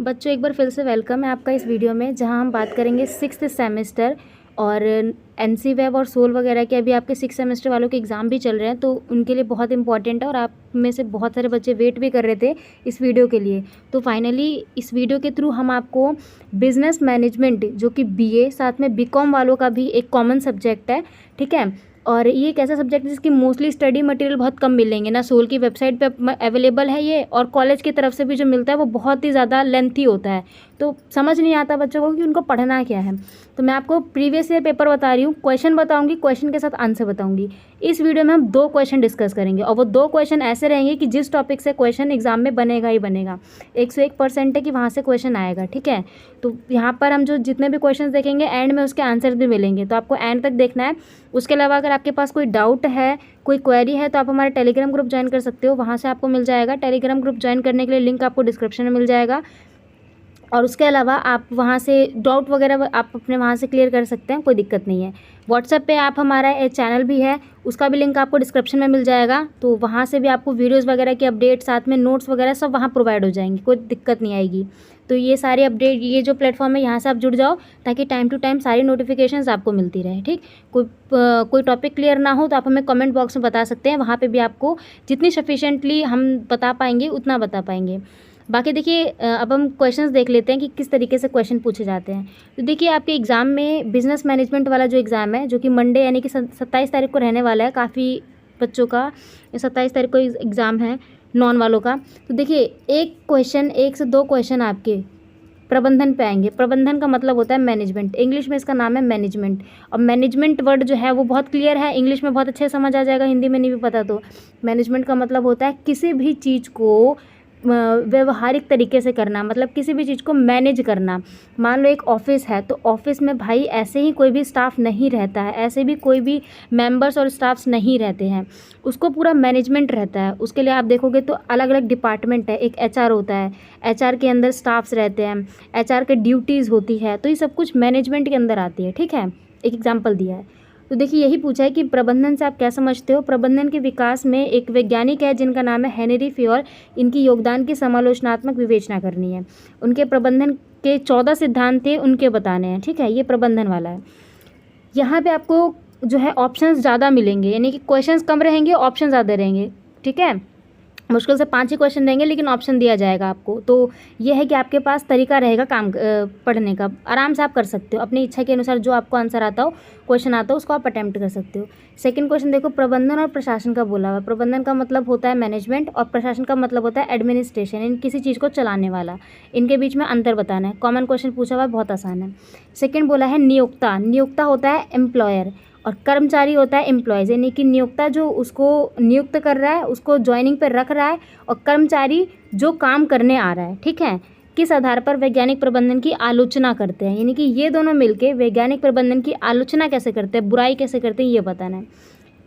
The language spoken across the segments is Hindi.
बच्चों एक बार फिर से वेलकम है आपका इस वीडियो में, जहां हम बात करेंगे सिक्स्थ सेमेस्टर और एनसी वेब और सोल वगैरह के। अभी आपके सिक्स सेमेस्टर वालों के एग्ज़ाम भी चल रहे हैं, तो उनके लिए बहुत इंपॉर्टेंट है और आप में से बहुत सारे बच्चे वेट भी कर रहे थे इस वीडियो के लिए। तो फाइनली इस वीडियो के थ्रू हम आपको बिजनेस मैनेजमेंट, जो कि बीए साथ में बीकॉम वालों का भी एक कॉमन सब्जेक्ट है, ठीक है। और ये एक ऐसा सब्जेक्ट है जिसकी मोस्टली स्टडी मटेरियल बहुत कम मिलेंगे ना, सोल की वेबसाइट पे अवेलेबल है ये, और कॉलेज की तरफ से भी जो मिलता है वो बहुत ही ज़्यादा लेंथी होता है, तो समझ नहीं आता बच्चों को कि उनको पढ़ना क्या है। तो मैं आपको प्रीवियस ईयर पेपर बता रही हूँ, क्वेश्चन बताऊँगी, क्वेश्चन के साथ आंसर बताऊँगी। इस वीडियो में हम 2 क्वेश्चन डिस्कस करेंगे और वो 2 क्वेश्चन ऐसे रहेंगे कि जिस टॉपिक से क्वेश्चन एग्जाम में बनेगा ही बनेगा, 101% है कि वहाँ से क्वेश्चन आएगा, ठीक है। तो यहाँ पर हम जो जितने भी क्वेश्चन देखेंगे एंड में उसके आंसर भी मिलेंगे, तो आपको एंड तक देखना है। उसके अलावा अगर आपके पास कोई डाउट है, कोई क्वेरी है, तो आप हमारे टेलीग्राम ग्रुप ज्वाइन कर सकते हो, वहाँ से आपको मिल जाएगा। टेलीग्राम ग्रुप ज्वाइन करने के लिए लिंक आपको डिस्क्रिप्शन में मिल जाएगा। और उसके अलावा आप वहाँ से डाउट वगैरह आप अपने वहाँ से क्लियर कर सकते हैं, कोई दिक्कत नहीं है। व्हाट्सएप पे आप हमारा एक चैनल भी है, उसका भी लिंक आपको डिस्क्रिप्शन में मिल जाएगा, तो वहाँ से भी आपको वीडियोस वगैरह की अपडेट साथ में नोट्स वगैरह सब वहाँ प्रोवाइड हो जाएंगे, कोई दिक्कत नहीं आएगी। तो ये सारी अपडेट, ये जो प्लेटफॉर्म है यहाँ से आप जुड़ जाओ, ताकि टाइम टू टाइम सारी नोटिफिकेशंस आपको मिलती रहे, ठीक। कोई टॉपिक क्लियर ना हो तो आप हमें कमेंट बॉक्स में बता सकते हैं, वहाँ पर भी आपको जितनी सफिशेंटली हम बता पाएंगे उतना बता पाएंगे। बाकी देखिए, अब हम क्वेश्चंस देख लेते हैं कि किस तरीके से क्वेश्चन पूछे जाते हैं। तो देखिए, आपके एग्ज़ाम में बिजनेस मैनेजमेंट वाला जो एग्ज़ाम है, जो कि मंडे यानी कि 27 तारीख को रहने वाला है, काफ़ी बच्चों का 27 तारीख को एग्ज़ाम है नॉन वालों का। तो देखिए, एक से दो क्वेश्चन आपके प्रबंधन पे आएंगे। प्रबंधन का मतलब होता है मैनेजमेंट, इंग्लिश में इसका नाम है मैनेजमेंट। और मैनेजमेंट वर्ड जो है वो बहुत क्लियर है, इंग्लिश में बहुत अच्छे से समझ आ जाएगा, हिंदी में नहीं भी पता तो। मैनेजमेंट का मतलब होता है किसी भी चीज़ को व्यवहारिक तरीके से करना, मतलब किसी भी चीज़ को मैनेज करना। मान लो एक ऑफिस है, तो ऑफिस में भाई ऐसे ही कोई भी स्टाफ नहीं रहता है, ऐसे भी कोई भी मेंबर्स और स्टाफ्स नहीं रहते हैं, उसको पूरा मैनेजमेंट रहता है। उसके लिए आप देखोगे तो अलग अलग डिपार्टमेंट है, एक एचआर होता है, एचआर के अंदर स्टाफ्स रहते हैं, एचआर के ड्यूटीज़ होती है, तो ये सब कुछ मैनेजमेंट के अंदर आती है, ठीक है। एक एग्जाम्पल दिया है। तो देखिए, यही पूछा है कि प्रबंधन से आप क्या समझते हो। प्रबंधन के विकास में एक वैज्ञानिक है जिनका नाम है हेनरी फ्योर, इनकी योगदान की समालोचनात्मक विवेचना करनी है। उनके प्रबंधन के 14 सिद्धांत थे, उनके बताने हैं, ठीक है। ये प्रबंधन वाला है। यहाँ पे आपको जो है ऑप्शंस ज़्यादा मिलेंगे, यानी कि क्वेश्चंस कम रहेंगे, ऑप्शन ज़्यादा रहेंगे, ठीक है। मुश्किल से 5 ही क्वेश्चन देंगे, लेकिन ऑप्शन दिया जाएगा आपको। तो ये है कि आपके पास तरीका रहेगा काम पढ़ने का, आराम से आप कर सकते हो अपनी इच्छा के अनुसार, जो आपको आंसर आता हो, क्वेश्चन आता हो, उसको आप अटैम्प्ट कर सकते हो। सेकंड क्वेश्चन देखो, प्रबंधन और प्रशासन का बोला हुआ। प्रबंधन का मतलब होता है मैनेजमेंट और प्रशासन का मतलब होता है एडमिनिस्ट्रेशन, इन किसी चीज़ को चलाने वाला। इनके बीच में अंतर बताना है। कॉमन क्वेश्चन पूछा हुआ है, बहुत आसान है। सेकेंड बोला है नियोक्ता। नियोक्ता होता है एम्प्लॉयर और कर्मचारी होता है एम्प्लॉयज़, यानी कि नियोक्ता जो उसको नियुक्त कर रहा है, उसको ज्वाइनिंग पर रख रहा है, और कर्मचारी जो काम करने आ रहा है, ठीक है। किस आधार पर वैज्ञानिक प्रबंधन की आलोचना करते हैं, यानी कि ये दोनों मिलके वैज्ञानिक प्रबंधन की आलोचना कैसे करते हैं, बुराई कैसे करते हैं, ये बताना है।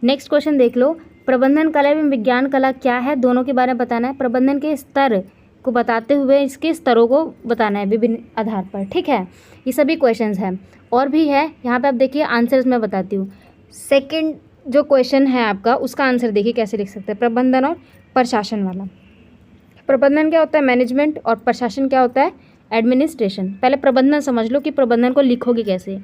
नेक्स्ट क्वेश्चन देख लो, प्रबंधन कला एवं विज्ञान कला क्या है, दोनों के बारे में बताना है। प्रबंधन के स्तर को बताते हुए इसके स्तरों को बताना है विभिन्न आधार पर, ठीक है। ये सभी क्वेश्चंस हैं, और भी है यहाँ पे, आप देखिए आंसर्स मैं बताती हूँ। सेकंड जो क्वेश्चन है आपका, उसका आंसर देखिए कैसे लिख सकते हैं, प्रबंधन और प्रशासन वाला। प्रबंधन क्या होता है, मैनेजमेंट, और प्रशासन क्या होता है, एडमिनिस्ट्रेशन। पहले प्रबंधन समझ लो कि प्रबंधन को लिखोगे कैसे।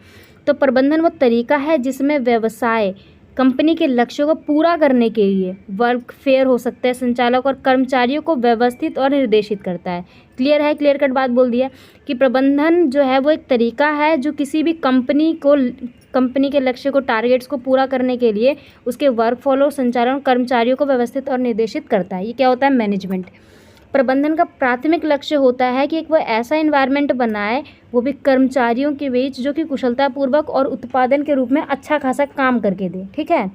तो प्रबंधन वो तरीका है जिसमें व्यवसाय कंपनी के लक्ष्यों को पूरा करने के लिए वर्कफेयर हो सकता है, संचालक और कर्मचारियों को व्यवस्थित और निर्देशित करता है। क्लियर है, क्लियर कट बात बोल दिया कि प्रबंधन जो है वो एक तरीका है जो किसी भी कंपनी के लक्ष्य को, टारगेट्स को पूरा करने के लिए उसके वर्कफ्लो, संचालन, कर्मचारियों को व्यवस्थित और निर्देशित करता है। ये क्या होता है, मैनेजमेंट। प्रबंधन का प्राथमिक लक्ष्य होता है कि एक वो ऐसा एनवायरनमेंट बनाए, वो भी कर्मचारियों के बीच, जो कि कुशलतापूर्वक और उत्पादन के रूप में अच्छा खासा काम करके दे, ठीक है।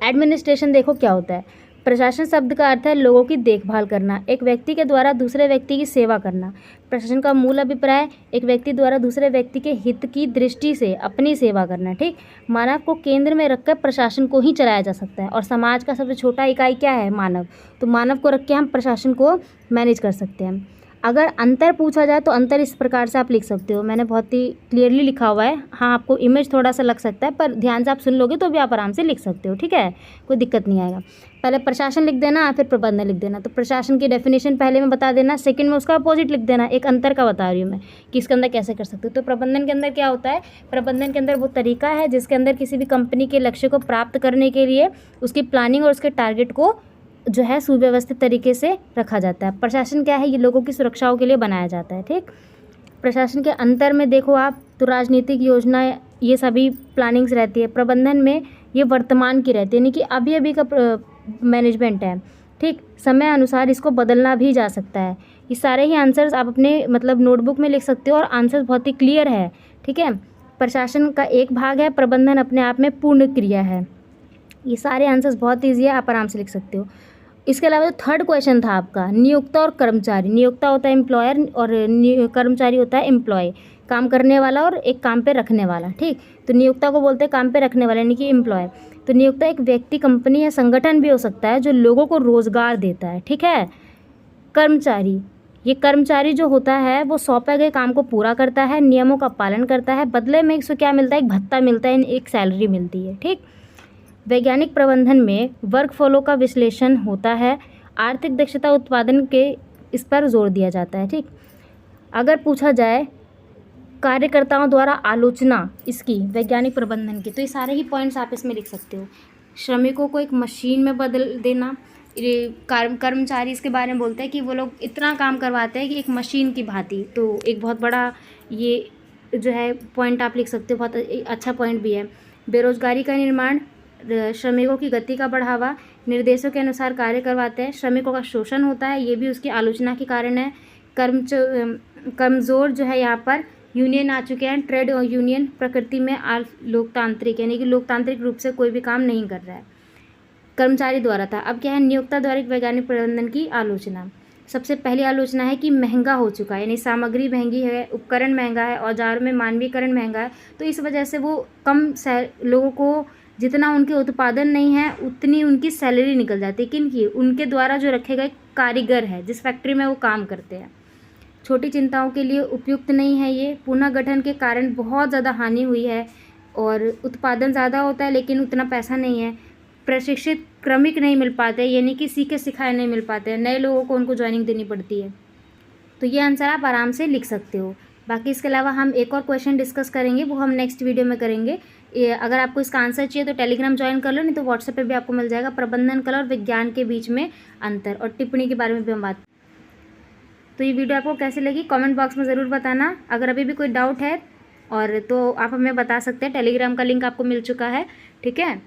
एडमिनिस्ट्रेशन देखो क्या होता है। प्रशासन शब्द का अर्थ है लोगों की देखभाल करना, एक व्यक्ति के द्वारा दूसरे व्यक्ति की सेवा करना। प्रशासन का मूल अभिप्राय एक व्यक्ति द्वारा दूसरे व्यक्ति के हित की दृष्टि से अपनी सेवा करना, ठीक। मानव को केंद्र में रखकर प्रशासन को ही चलाया जा सकता है, और समाज का सबसे छोटा इकाई क्या है, मानव। तो मानव को रख के हम प्रशासन को मैनेज कर सकते हैं। अगर अंतर पूछा जाए तो अंतर इस प्रकार से आप लिख सकते हो, मैंने बहुत ही क्लियरली लिखा हुआ है। हाँ, आपको इमेज थोड़ा सा लग सकता है, पर ध्यान से आप सुन लोगे तो भी आप आराम से लिख सकते हो, ठीक है, कोई दिक्कत नहीं आएगा। पहले प्रशासन लिख देना, फिर प्रबंधन लिख देना। तो प्रशासन की डेफिनेशन पहले में बता देना, सेकंड में उसका अपोजिट लिख देना। एक अंतर का बता रही हूँ मैं कि इसके अंदर कैसे कर सकते हो। तो प्रबंधन के अंदर क्या होता है, प्रबंधन के अंदर वो तरीका है जिसके अंदर किसी भी कंपनी के लक्ष्य को प्राप्त करने के लिए उसकी प्लानिंग और उसके टारगेट को जो है सुव्यवस्थित तरीके से रखा जाता है। प्रशासन क्या है, ये लोगों की सुरक्षाओं के लिए बनाया जाता है, ठीक। प्रशासन के अंतर में देखो आप, तो राजनीतिक योजना ये सभी प्लानिंग्स रहती है। प्रबंधन में ये वर्तमान की रहती है, यानी कि अभी अभी का मैनेजमेंट है, ठीक। समय अनुसार इसको बदलना भी जा सकता है। ये सारे ही आंसर्स आप अपने मतलब नोटबुक में लिख सकते हो और आंसर्स बहुत ही क्लियर है, ठीक है। प्रशासन का एक भाग है, प्रबंधन अपने आप में पूर्ण क्रिया है। ये सारे आंसर्स बहुत ईजी है, आप आराम से लिख सकते हो। इसके अलावा जो थर्ड क्वेश्चन था आपका, नियोक्ता और कर्मचारी। नियोक्ता होता है एम्प्लॉयर और कर्मचारी होता है एम्प्लॉय, काम करने वाला और एक काम पे रखने वाला, ठीक। तो नियोक्ता को बोलते हैं काम पे रखने वाला, यानी कि एम्प्लॉय। तो नियोक्ता एक व्यक्ति, कंपनी या संगठन भी हो सकता है जो लोगों को रोजगार देता है, ठीक है। कर्मचारी, ये कर्मचारी जो होता है वो सौंपे गए काम को पूरा करता है, नियमों का पालन करता है, बदले में इसको क्या मिलता है, एक भत्ता मिलता है, एक सैलरी मिलती है, ठीक। वैज्ञानिक प्रबंधन में वर्क फ्लो का विश्लेषण होता है, आर्थिक दक्षता उत्पादन के इस पर जोर दिया जाता है, ठीक। अगर पूछा जाए कार्यकर्ताओं द्वारा आलोचना इसकी वैज्ञानिक प्रबंधन की, तो ये सारे ही पॉइंट्स आप इसमें लिख सकते हो। श्रमिकों को एक मशीन में बदल देना, कर्मचारी इसके बारे में बोलते हैं कि वो लोग इतना काम करवाते हैं कि एक मशीन की भांति। तो एक बहुत बड़ा ये जो है पॉइंट आप लिख सकते हो, बहुत अच्छा पॉइंट भी है। बेरोजगारी का निर्माण, श्रमिकों की गति का बढ़ावा, निर्देशों के अनुसार कार्य करवाते हैं, श्रमिकों का शोषण होता है, ये भी उसकी आलोचना के कारण है। कमज़ोर जो है यहाँ पर यूनियन आ चुके हैं, ट्रेड और यूनियन प्रकृति में लोकतांत्रिक, यानी कि लोकतांत्रिक रूप से कोई भी काम नहीं कर रहा है। कर्मचारी द्वारा था, अब क्या है, नियोक्ता द्वारा वैज्ञानिक प्रबंधन की आलोचना। सबसे पहली आलोचना है कि महंगा हो चुका है, यानी सामग्री महंगी है, उपकरण महंगा है, औजारों में मानवीकरण महंगा है, तो इस वजह से वो कम लोगों को जितना उनके उत्पादन नहीं है उतनी उनकी सैलरी निकल जाती है। किनकी, उनके द्वारा जो रखे गए कारीगर है जिस फैक्ट्री में वो काम करते हैं। छोटी चिंताओं के लिए उपयुक्त नहीं है ये। पुनर्गठन के कारण बहुत ज़्यादा हानि हुई है और उत्पादन ज़्यादा होता है लेकिन उतना पैसा नहीं है। प्रशिक्षित क्रमिक नहीं मिल पाते, यानी कि सीखे सिखाए नहीं मिल पाते हैं, नए लोगों को उनको ज्वाइनिंग देनी पड़ती है। तो ये आंसर आप आराम से लिख सकते हो। बाकी इसके अलावा हम एक और क्वेश्चन डिस्कस करेंगे, वो हम नेक्स्ट वीडियो में करेंगे। अगर आपको इसका आंसर चाहिए तो टेलीग्राम ज्वाइन कर लो, नहीं तो व्हाट्सएप पे भी आपको मिल जाएगा। प्रबंधन कला और विज्ञान के बीच में अंतर और टिप्पणी के बारे में भी हम बात। तो ये वीडियो आपको कैसी लगी कमेंट बॉक्स में ज़रूर बताना। अगर अभी भी कोई डाउट है और तो आप हमें बता सकते हैं, टेलीग्राम का लिंक आपको मिल चुका है, ठीक है।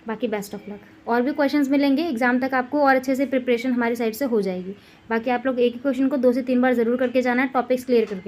बाकी बेस्ट ऑफ लक, और भी क्वेश्चंस मिलेंगे एग्जाम तक आपको और अच्छे से प्रिपरेशन हमारी साइड से हो जाएगी। बाकी आप लोग एक ही क्वेश्चन को 2 से 3 बार ज़रूर करके जाना है, टॉपिक्स क्लियर करके।